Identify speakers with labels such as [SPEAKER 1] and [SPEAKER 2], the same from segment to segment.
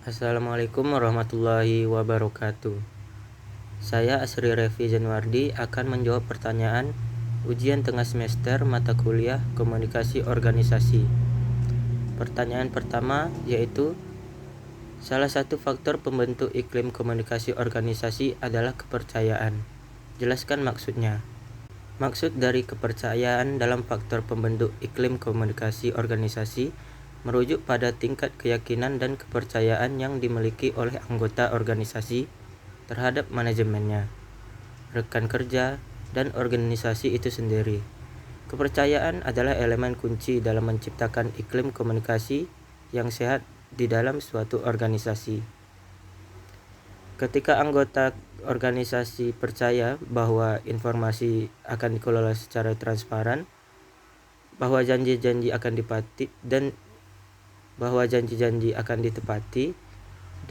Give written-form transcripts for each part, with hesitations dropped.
[SPEAKER 1] Assalamualaikum warahmatullahi wabarakatuh. Saya Asri Revi Januardi akan menjawab pertanyaan ujian tengah semester mata kuliah Komunikasi Organisasi. Pertanyaan pertama yaitu, salah satu faktor pembentuk iklim komunikasi organisasi adalah kepercayaan. Jelaskan maksudnya. Maksud dari kepercayaan dalam faktor pembentuk iklim komunikasi organisasi merujuk pada tingkat keyakinan dan kepercayaan yang dimiliki oleh anggota organisasi terhadap manajemennya, rekan kerja, dan organisasi itu sendiri. Kepercayaan adalah elemen kunci dalam menciptakan iklim komunikasi yang sehat di dalam suatu organisasi. Ketika anggota organisasi percaya bahwa informasi akan dikelola secara transparan, bahwa janji-janji akan ditepati,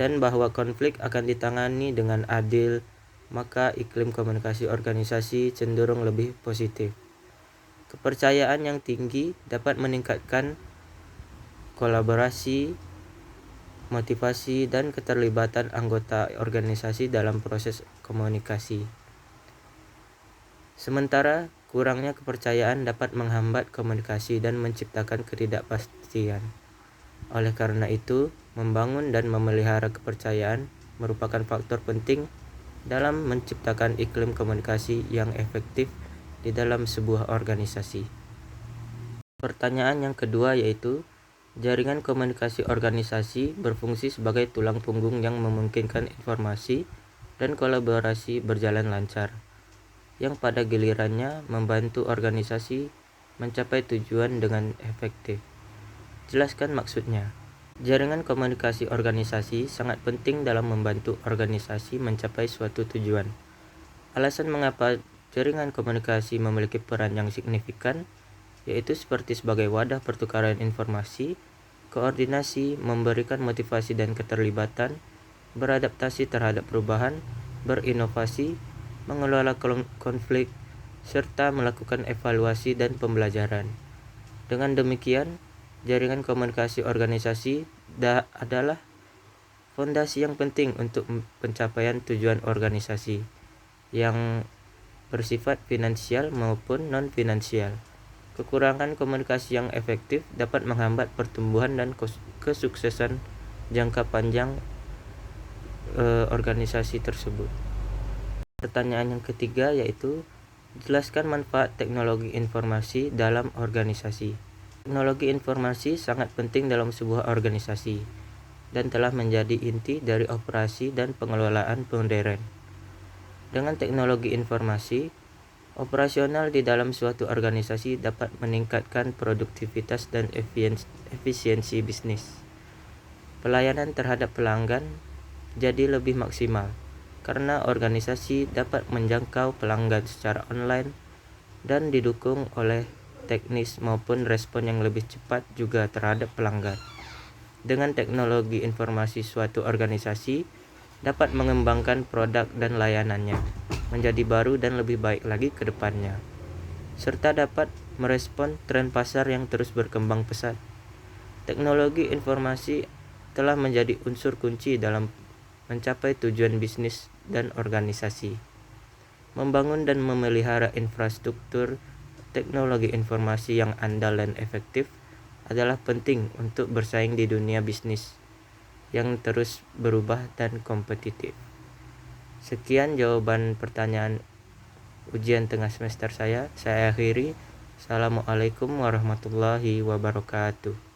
[SPEAKER 1] dan bahwa konflik akan ditangani dengan adil, maka iklim komunikasi organisasi cenderung lebih positif. Kepercayaan yang tinggi dapat meningkatkan kolaborasi, motivasi, dan keterlibatan anggota organisasi dalam proses komunikasi. Sementara kurangnya kepercayaan dapat menghambat komunikasi dan menciptakan ketidakpastian. Oleh karena itu, membangun dan memelihara kepercayaan merupakan faktor penting dalam menciptakan iklim komunikasi yang efektif di dalam sebuah organisasi. Pertanyaan yang kedua yaitu, jaringan komunikasi organisasi berfungsi sebagai tulang punggung yang memungkinkan informasi dan kolaborasi berjalan lancar, yang pada gilirannya membantu organisasi mencapai tujuan dengan efektif. Jelaskan maksudnya. Jaringan komunikasi organisasi sangat penting dalam membantu organisasi mencapai suatu tujuan. Alasan mengapa jaringan komunikasi memiliki peran yang signifikan yaitu seperti sebagai wadah pertukaran informasi, koordinasi, memberikan motivasi dan keterlibatan, beradaptasi terhadap perubahan, berinovasi, mengelola konflik, serta melakukan evaluasi dan pembelajaran. Dengan demikian, jaringan komunikasi organisasi adalah fondasi yang penting untuk pencapaian tujuan organisasi yang bersifat finansial maupun non-finansial. Kekurangan komunikasi yang efektif dapat menghambat pertumbuhan dan kesuksesan jangka panjang organisasi tersebut. Pertanyaan yang ketiga yaitu, jelaskan manfaat teknologi informasi dalam organisasi. Teknologi informasi sangat penting dalam sebuah organisasi dan telah menjadi inti dari operasi dan pengelolaan modern. Dengan teknologi informasi, operasional di dalam suatu organisasi dapat meningkatkan produktivitas dan efisiensi bisnis. Pelayanan terhadap pelanggan jadi lebih maksimal karena organisasi dapat menjangkau pelanggan secara online dan didukung oleh teknis maupun respon yang lebih cepat juga terhadap pelanggan. Dengan teknologi informasi, suatu organisasi dapat mengembangkan produk dan layanannya menjadi baru dan lebih baik lagi ke depannya, serta dapat merespon tren pasar yang terus berkembang pesat. Teknologi informasi telah menjadi unsur kunci dalam mencapai tujuan bisnis dan organisasi. Membangun dan memelihara infrastruktur teknologi informasi yang andal dan efektif adalah penting untuk bersaing di dunia bisnis yang terus berubah dan kompetitif. Sekian jawaban pertanyaan ujian tengah semester saya akhiri. Assalamualaikum warahmatullahi wabarakatuh.